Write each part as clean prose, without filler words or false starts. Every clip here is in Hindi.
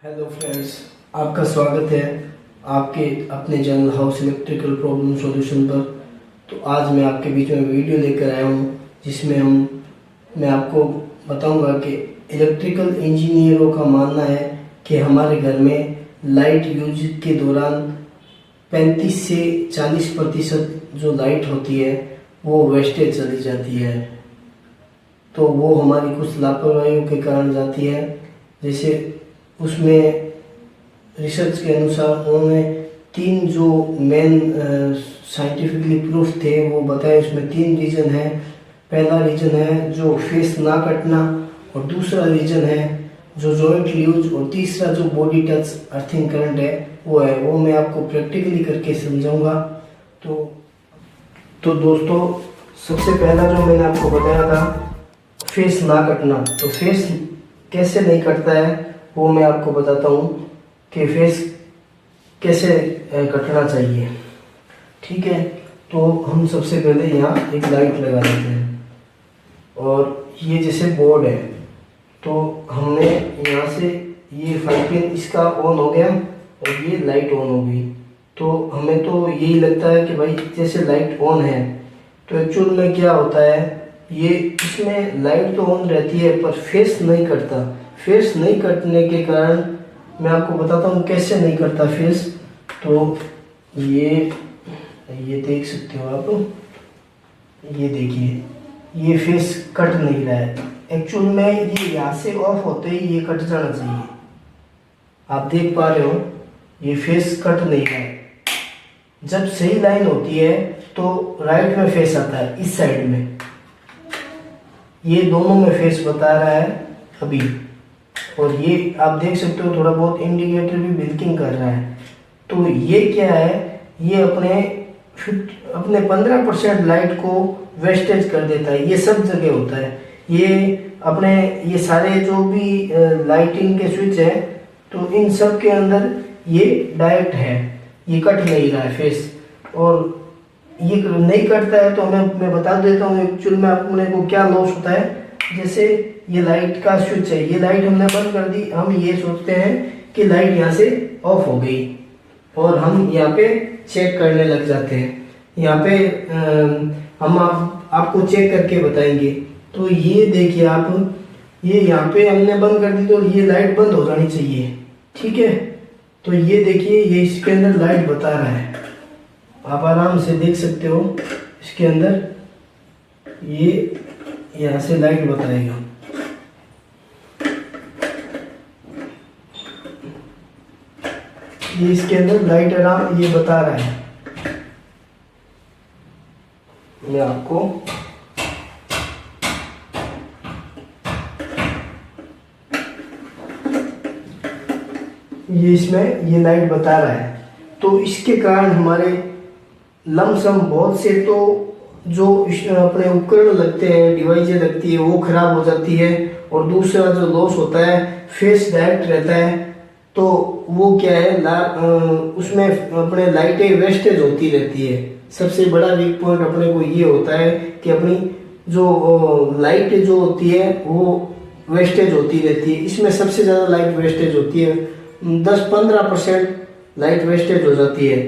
हेलो फ्रेंड्स, आपका स्वागत है आपके अपने channel house electrical problem solution पर। तो आज मैं आपके बीच में वीडियो लेकर आया हूँ जिसमें मैं आपको बताऊंगा कि इलेक्ट्रिकल इंजीनियरों का मानना है कि हमारे घर में लाइट यूज के दौरान 35 से 40% जो लाइट होती है वो वेस्टेज चली जाती है। तो वो हमारी कुछ लापरवाहियों के कारण जाती है। जैसे उसमें रिसर्च के अनुसार उन्होंने 3 जो मेन साइंटिफिकली प्रूफ थे वो बताए। उसमें 3 रीज़न है। पहला रीज़न है जो फेस ना कटना, और दूसरा रीज़न है जो जॉइंट यूज, और तीसरा जो बॉडी टच अर्थिंग करंट है वो है। वो मैं आपको प्रैक्टिकली करके समझाऊंगा। तो दोस्तों, सबसे पहला जो मैंने आपको बताया था फेस ना कटना, तो फेस कैसे नहीं कटता है वो मैं आपको बताता हूँ कि फेस कैसे कटना चाहिए। ठीक है, तो हम सबसे पहले यहाँ एक लाइट लगा देते हैं, और ये जैसे बोर्ड है तो हमने यहाँ से ये 5 पिन इसका ऑन हो गया और ये लाइट ऑन हो गई। तो हमें तो यही लगता है कि भाई जैसे लाइट ऑन है, तो एक्चुअल में क्या होता है, ये इसमें लाइट तो ऑन रहती है पर फेस नहीं कटता। फेस नहीं कटने के कारण मैं आपको बताता हूँ कैसे नहीं करता फेस। तो ये देख सकते हो आप, ये देखिए ये फेस कट नहीं रहा है। एक्चुअल में ये यहाँ से ऑफ होते ही ये कट जाना चाहिए। आप देख पा रहे हो ये फेस कट नहीं रहा है। जब सही लाइन होती है तो राइट में फेस आता है, इस साइड में। ये दोनों में फेस बता रहा है अभी, और ये आप देख सकते हो थोड़ा बहुत इंडिकेटर भी ब्लिंकिंग कर रहा है। तो ये क्या है, ये अपने 15% लाइट को वेस्टेज कर देता है। ये सब जगह होता है। ये सारे जो भी लाइटिंग के स्विच है तो इन सब के अंदर ये डायरेक्ट है, ये कट नहीं रहा है फेस। और ये नहीं करता है तो मैं बता देता हूँ एक्चुअल में अपने को क्या लॉस होता है। जैसे ये लाइट का स्विच है, ये लाइट हमने बंद कर दी, हम ये सोचते हैं कि लाइट यहाँ से ऑफ हो गई और हम यहाँ पे चेक करने लग जाते हैं। यहाँ पे हम आपको चेक करके बताएंगे। तो ये देखिए आप, ये यहाँ पे हमने बंद कर दी तो ये लाइट बंद हो जानी चाहिए। ठीक है, तो ये देखिए ये इसके अंदर लाइट बता रहा है, आप आराम से देख सकते हो। इसके अंदर ये यहाँ से लाइट बताएगा। ये इसके अंदर लाइट आराम ये बता रहा है। मैं आपको ये इसमें ये लाइट बता रहा है। तो इसके कारण हमारे लमसम बहुत से तो जो अपने उपकरण लगते हैं, डिवाइसें लगती है, वो खराब हो जाती है। और दूसरा जो लॉस होता है, फेस डायरेक्ट रहता है तो वो क्या है, उसमें अपने लाइटें वेस्टेज होती रहती है। सबसे बड़ा वीक पॉइंट अपने को ये होता है कि अपनी जो लाइट जो होती है वो वेस्टेज होती रहती है। इसमें सबसे ज़्यादा लाइट वेस्टेज होती है, 10-15% लाइट वेस्टेज हो जाती है।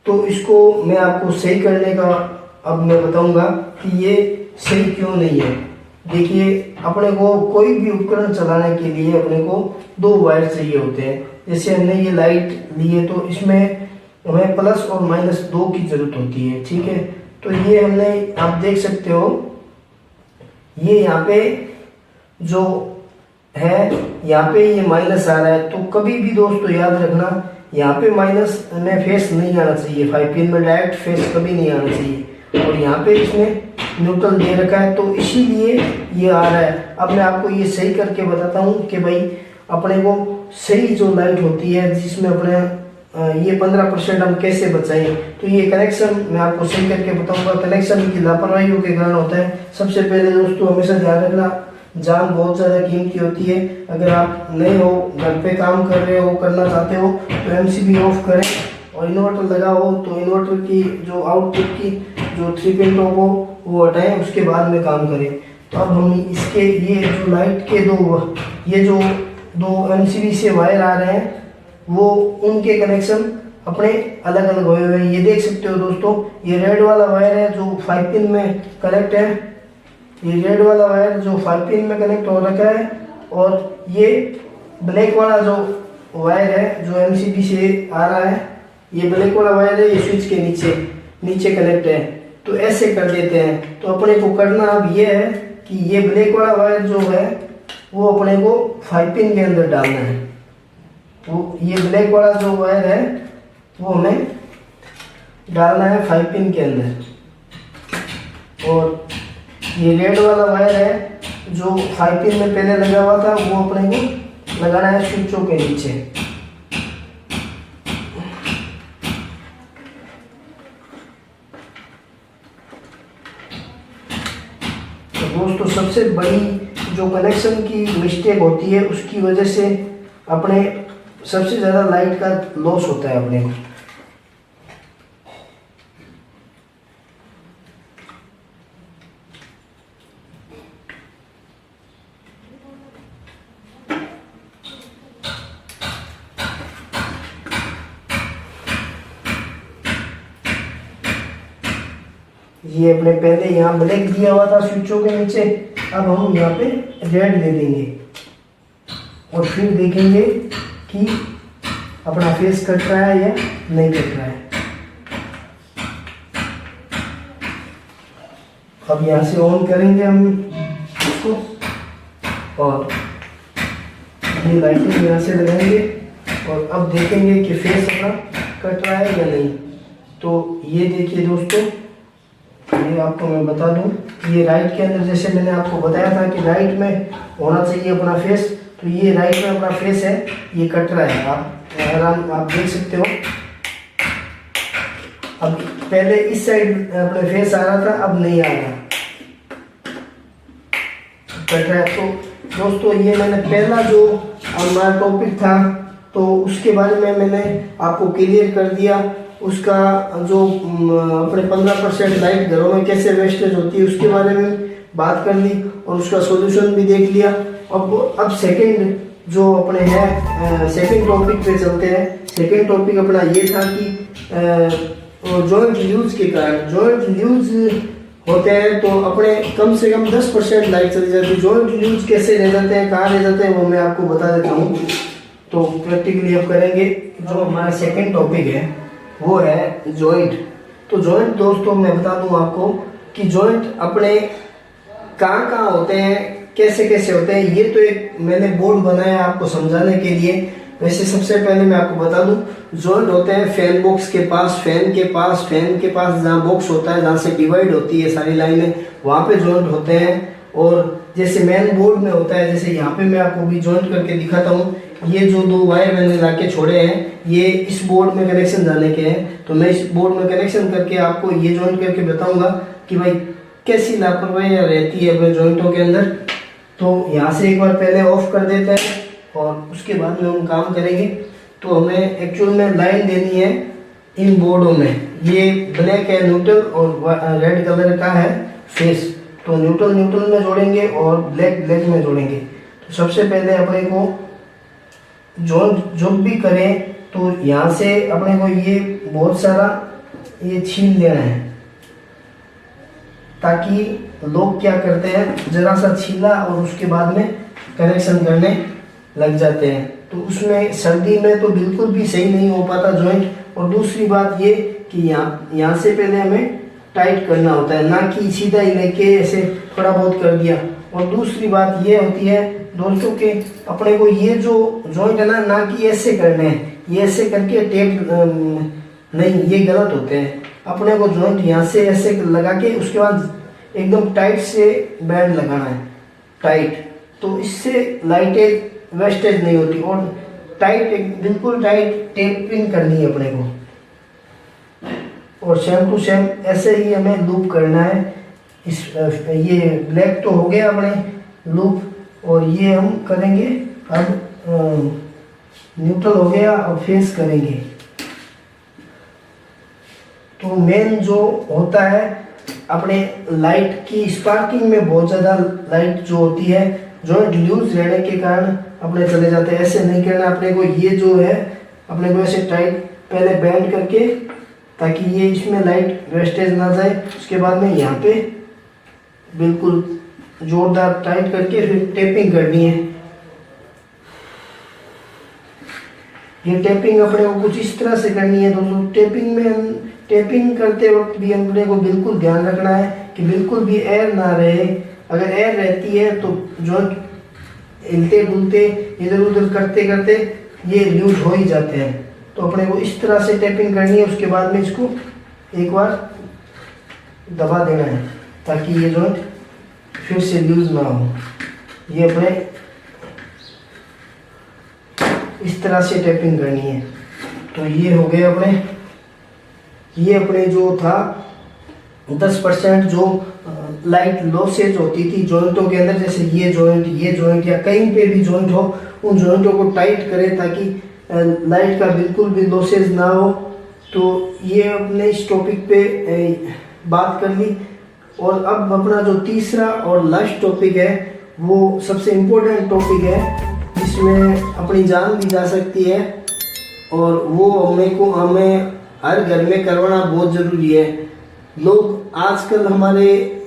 तो इसको मैं आपको सही करने का अब मैं बताऊंगा कि ये सही क्यों नहीं है। देखिए, अपने को कोई भी उपकरण चलाने के लिए अपने को 2 वायर चाहिए होते हैं। जैसे हमने ये लाइट ली है तो इसमें हमें प्लस और माइनस 2 की जरूरत होती है। ठीक है, तो ये हमने, आप देख सकते हो ये यहाँ पे जो है, यहाँ पे ये माइनस आ रहा है। तो कभी भी दोस्तों याद रखना, यहाँ पे माइनस में फेस नहीं आना चाहिए। 5 पिन में डायरेक्ट फेस कभी नहीं आना चाहिए। और यहाँ पे इसने न्यूट्रल दे रखा है तो इसीलिए ये आ रहा है। अब मैं आपको ये सही करके बताता हूँ कि भाई अपने को सही जो लाइट होती है जिसमें अपने ये 15% हम कैसे बचाएं। तो ये कनेक्शन मैं आपको सही करके बताऊंगा। कनेक्शन की लापरवाहियों के कारण होता है। सबसे पहले दोस्तों हमेशा ध्यान रखना, जान बहुत ज़्यादा कीमती होती है। अगर आप नए हो, घर पे काम कर रहे हो, करना चाहते हो तो एमसीबी ऑफ करें और इन्वर्टर लगाओ। तो इन्वर्टर की जो आउटपुट की जो 3 पिन टॉप हो वो हटाएं, उसके बाद में काम करें। तो अब हम इसके ये जो लाइट के ये जो दो एमसीबी से वायर आ रहे हैं वो उनके कनेक्शन अपने अलग अलग हुए हुए हैं। ये देख सकते हो दोस्तों, ये रेड वाला वायर है जो 5 पिन में कनेक्ट है, ये रेड वाला वायर जो 5 पिन में कनेक्ट हो रखा है, और ये ब्लैक वाला जो वायर है जो एमसीबी से आ रहा है, ये ब्लैक वाला वायर है, ये स्विच के नीचे नीचे कनेक्ट है। तो ऐसे कर देते हैं। तो अपने को करना अब ये है कि ये ब्लैक वाला वायर जो है वो अपने को 5 पिन के अंदर डालना है। तो ये ब्लैक वाला जो वायर है वो हमें डालना है 5 पिन के अंदर, और ये रेड वाला वायर है जो 5 पिन में पहले लगा हुआ था वो अपने को लगाना है स्विचों के नीचे। तो दोस्तों सबसे बड़ी जो कनेक्शन की मिस्टेक होती है उसकी वजह से अपने सबसे ज़्यादा लाइट का लॉस होता है अपने को। ये अपने पहले यहाँ ब्लैक दिया हुआ था स्विचों के नीचे, अब हम यहाँ पे रेड दे देंगे और फिर देखेंगे कि अपना फेस कट रहा है या नहीं कट रहा है। अब यहाँ से ऑन करेंगे हम इसको और ये लाइटिंग यहाँ से लगाएंगे और अब देखेंगे कि फेस अपना कट रहा है या नहीं। तो ये देखिए दोस्तों, ये आपको मैं बता दूं, ये राइट के अंदर जैसे मैंने आपको बताया था कि राइट में होना चाहिए अपना फेस, तो ये राइट में अपना फेस है, ये कट रहा है। आप देख सकते हो। अब पहले इस साइड अपने फेस आ रहा था, अब नहीं आ रहा, कट रहा है। तो दोस्तों ये मैंने पहला जो हमारा टॉपिक था तो उसके बारे में मैंने आपको क्लियर कर दिया। उसका जो अपने 15% लाइट घरों में कैसे वेस्टेज होती है उसके बारे में बात कर ली और उसका सॉल्यूशन भी देख लिया। अब सेकंड जो अपने हैं सेकंड टॉपिक पे चलते हैं। सेकंड टॉपिक अपना ये था कि जॉइंट ल्यूज के कारण, जॉइंट ल्यूज होते हैं तो अपने कम से कम 10% लाइट चली जाती है। जॉइंट ल्यूज कैसे रह जाते हैं, कहाँ रह जाते हैं, वो मैं आपको बता देता हूँ। तो प्रैक्टिकली अब करेंगे। जो हमारा सेकंड टॉपिक है वो है जॉइंट। तो जॉइंट दोस्तों मैं बता दूं आपको कि जॉइंट अपने कहाँ कहाँ होते हैं, कैसे कैसे होते हैं। ये तो एक मैंने बोर्ड बनाया आपको समझाने के लिए। वैसे सबसे पहले मैं आपको बता दूं, जॉइंट होते हैं फैन बॉक्स के पास, फैन के पास जहाँ बॉक्स होता है, जहाँ से डिवाइड होती है सारी लाइनें, वहाँ पे जॉइंट होते हैं। और जैसे मेन बोर्ड में होता है, जैसे यहाँ पे मैं आपको भी जॉइंट करके दिखाता हूँ। ये जो दो वायर मैंने लाके छोड़े हैं ये इस बोर्ड में कनेक्शन जाने के हैं। तो मैं इस बोर्ड में कनेक्शन करके आपको ये जॉइंट करके बताऊंगा कि भाई कैसी लापरवाही रहती है अपने जॉइंटों के अंदर। तो यहाँ से एक बार पहले ऑफ कर देते हैं और उसके बाद में हम काम करेंगे। तो हमें एक्चुअल में लाइन देनी है इन बोर्डों में। ये ब्लैक है न्यूट्रल और रेड कलर का है फेस। तो न्यूट्रल में जोड़ेंगे और ब्लैक में जोड़ेंगे। तो सबसे पहले अपने को जो भी करें तो यहाँ से अपने को ये बहुत सारा ये छीन लेना है, ताकि लोग क्या करते हैं जरा सा छीला और उसके बाद में कनेक्शन करने लग जाते हैं। तो उसमें सर्दी में तो बिल्कुल भी सही नहीं हो पाता जॉइंट। और दूसरी बात ये कि यहाँ से पहले हमें टाइट करना होता है, ना कि सीधा ही लेके ऐसे थोड़ा बहुत कर दिया। और दूसरी बात ये होती है दोस्तों के अपने को ये जो जॉइंट है ना कि ऐसे करने हैं, ये ऐसे करके टेप नहीं, ये गलत होते हैं। अपने को जॉइंट यहाँ से ऐसे लगा के उसके बाद एकदम टाइट से बैंड लगाना है, टाइट। तो इससे लाइटें वेस्टेज नहीं होती। और टाइट, बिल्कुल टाइट टेपिंग करनी है अपने को। और सेम टू सेम ऐसे ही हमें लूप करना है। ये ब्लैक तो हो गया अपने लूप, और ये हम करेंगे अब न्यूट्रल हो गया और फेस करेंगे। तो मेन जो होता है अपने लाइट की स्पार्किंग में बहुत ज़्यादा लाइट जो होती है जॉइंट लूज रहने के कारण अपने चले जाते हैं। ऐसे नहीं करना अपने को, ये जो है अपने को ऐसे टाइट पहले बैंड करके, ताकि ये इसमें लाइट वेस्टेज ना जाए। उसके बाद में यहाँ पे बिल्कुल जोरदार टाइट करके फिर टेपिंग करनी है। ये टेपिंग अपने को कुछ इस तरह से करनी है दोस्तों। टेपिंग करते वक्त भी अपने को बिल्कुल ध्यान रखना है कि बिल्कुल भी एयर ना रहे। अगर एयर रहती है तो जॉइंट हिलते डुलते इधर उधर करते करते ये लूज हो ही जाते हैं। तो अपने को इस तरह से टेपिंग करनी है। उसके बाद में इसको एक बार दबा देना है ताकि ये जॉइंट फिर से लूज ना हो। ये अपने इस तरह से टेपिंग करनी है। तो ये हो गए अपने, ये अपने जो था 10% जो लाइट लॉसेज होती थी जॉइंटों के अंदर, जैसे ये जॉइंट या कहीं पे भी जॉइंट हो, उन जॉइंटों को टाइट करें ताकि लाइट का बिल्कुल भी लॉसेज ना हो। तो ये अपने इस टॉपिक पे बात कर ली। और अब अपना जो तीसरा और लास्ट टॉपिक है वो सबसे इम्पोर्टेंट टॉपिक है, जिसमें अपनी जान भी जा सकती है और वो हमें हर घर में करवाना बहुत ज़रूरी है। लोग आजकल हमारे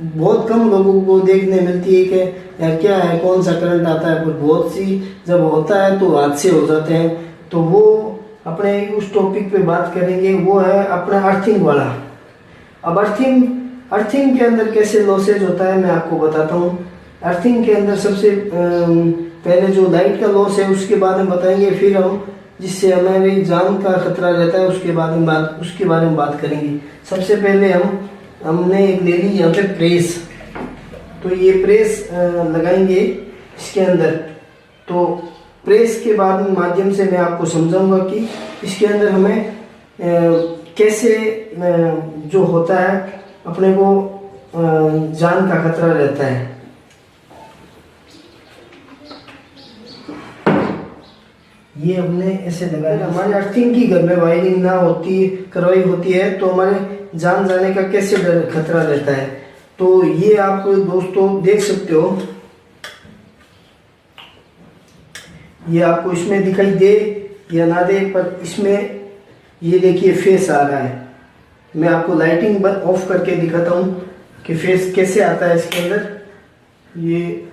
बहुत कम लोगों को देखने मिलती है कि यार क्या है, कौन सा करंट आता है, पर बहुत सी जब होता है तो हादसे हो जाते हैं। तो वो अपने उस टॉपिक पे बात करेंगे, वो है अपना अर्थिंग वाला। अब अर्थिंग के अंदर कैसे लॉसेज होता है मैं आपको बताता हूँ। अर्थिंग के अंदर सबसे पहले जो लाइट का लॉस है उसके बारे में बताएंगे, फिर हम जिससे हमारी जान का खतरा रहता है उसके बारे में बात करेंगे। सबसे पहले हमने एक ले ली यहाँ पे प्रेस। तो ये प्रेस लगाएंगे इसके अंदर। तो प्रेस के बाद माध्यम से मैं आपको समझाऊंगा कि इसके अंदर हमें कैसे जो होता है अपने को जान का खतरा रहता है। ये हमने ऐसे लगाया। हमारे अर्थिंग की घर में वायरिंग ना करवाई होती है तो हमारे जान जाने का कैसे खतरा रहता है। तो ये आप दोस्तों देख सकते हो, ये आपको इसमें दिखाई दे या ना दे, पर इसमें ये देखिए फेस आ रहा है। मैं आपको लाइटिंग ऑफ करके दिखाता हूँ कि फेस कैसे आता है इसके अंदर। ये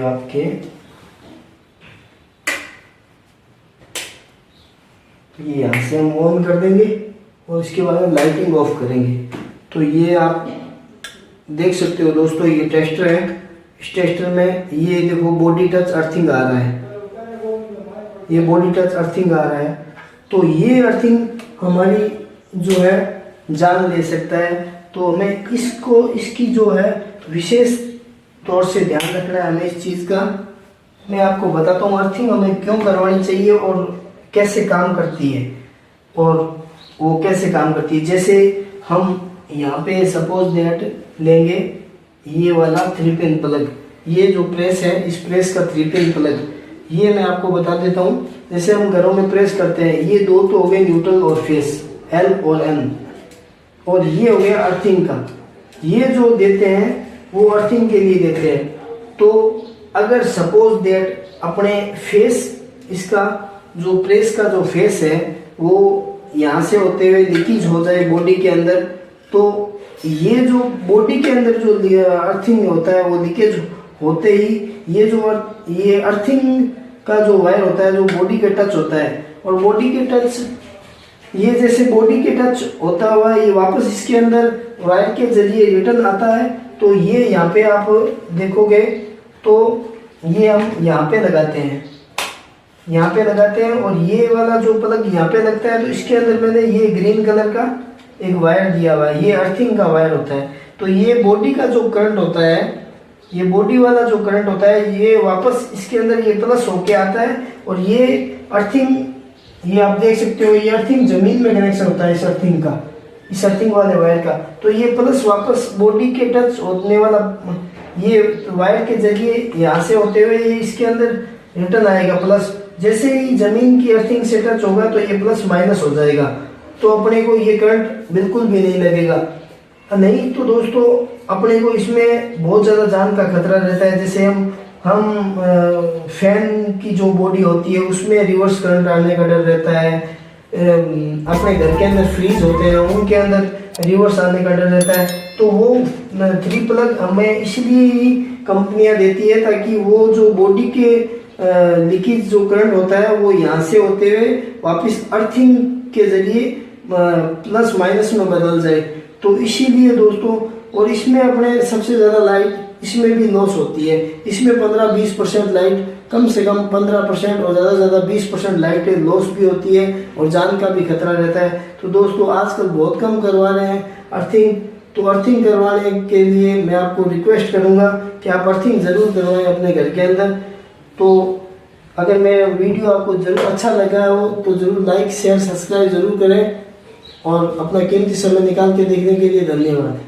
आपके ये यहाँ से हम ऑन कर देंगे और इसके बाद में लाइटिंग ऑफ करेंगे। तो ये आप देख सकते हो दोस्तों, ये टेस्टर है। इस टेस्टर में ये देखो बॉडी टच अर्थिंग आ रहा है, ये बॉडी टच अर्थिंग आ रहा है। तो ये अर्थिंग हमारी जो है जान ले सकता है। तो हमें इसकी जो है विशेष तौर से ध्यान रखना है हमें इस चीज़ का। मैं आपको बताता हूँ अर्थिंग हमें क्यों करवानी चाहिए और कैसे काम करती है, और वो कैसे काम करती है। जैसे हम यहाँ पे सपोज दैट लेंगे ये वाला 3 पिन प्लग, ये जो प्रेस है इस प्रेस का 3 पिन प्लग, ये मैं आपको बता देता हूँ। जैसे हम घरों में प्रेस करते हैं, ये दो तो हो गए न्यूट्रल और फेस, L और N, और ये हो गया अर्थिंग का। ये जो देते हैं वो अर्थिंग के लिए देते हैं। तो अगर सपोज दैट अपने फेस, इसका जो प्रेस का जो फेस है वो यहाँ से होते हुए लीकेज हो जाए बॉडी के अंदर, तो ये जो बॉडी के अंदर जो अर्थिंग होता है वो लीकेज होते ही ये अर्थिंग का जो वायर होता है जो बॉडी के टच होता है, और बॉडी के टच, ये जैसे बॉडी के टच होता हुआ ये वापस इसके अंदर वायर के जरिए रिटर्न आता है। तो ये यहाँ पे आप देखोगे तो ये हम यहाँ पे लगाते हैं, यहाँ पे लगाते हैं, और ये वाला जो प्लग यहाँ पे लगता है। तो इसके अंदर मैंने ये ग्रीन कलर का एक वायर दिया हुआ है, ये अर्थिंग का वायर होता है। तो ये बॉडी का जो करंट होता है, ये बॉडी वाला जो करंट होता है ये वापस इसके अंदर ये प्लस होके आता है, और ये अर्थिंग, ये आप देख सकते हो, ये अर्थिंग जमीन में कनेक्शन होता है इस अर्थिंग का, इस अर्थिंग वाले वायर का। तो ये प्लस वापस बॉडी के टच होने वाला ये वायर के जरिए यहाँ से होते हुए ये इसके अंदर रिटर्न आएगा प्लस। जैसे ही जमीन की अर्थिंग से टच होगा तो ये प्लस माइनस हो जाएगा, तो अपने को ये करंट बिल्कुल भी नहीं लगेगा। नहीं तो दोस्तों अपने को इसमें बहुत ज़्यादा जान का खतरा रहता है। जैसे हम फैन की जो बॉडी होती है उसमें रिवर्स करंट आने का डर रहता है, अपने घर के अंदर फ्रीज होते हैं उनके अंदर रिवर्स आने का डर रहता है। तो वो 3 प्लग हमें इसलिए ही कंपनियां देती है ताकि वो जो बॉडी के लीकेज जो करंट होता है वो यहाँ से होते हुए वापस अर्थिंग के जरिए प्लस माइनस में बदल जाए। तो इसीलिए दोस्तों, और इसमें अपने सबसे ज़्यादा लाइट इसमें भी लॉस होती है। इसमें 15-20% लाइट, कम से कम 15% और ज़्यादा से ज़्यादा 20% लाइट लॉस भी होती है और जान का भी खतरा रहता है। तो दोस्तों आजकल बहुत कम करवा रहे हैं अर्थिंग, तो अर्थिंग करवाने के लिए मैं आपको रिक्वेस्ट करूँगा कि आप अर्थिंग ज़रूर करवाएं अपने घर के अंदर। तो अगर मेरा वीडियो आपको जरूर अच्छा लगा हो तो ज़रूर लाइक शेयर सब्सक्राइब ज़रूर करें, और अपना कीमती समय निकाल के देखने के लिए धन्यवाद।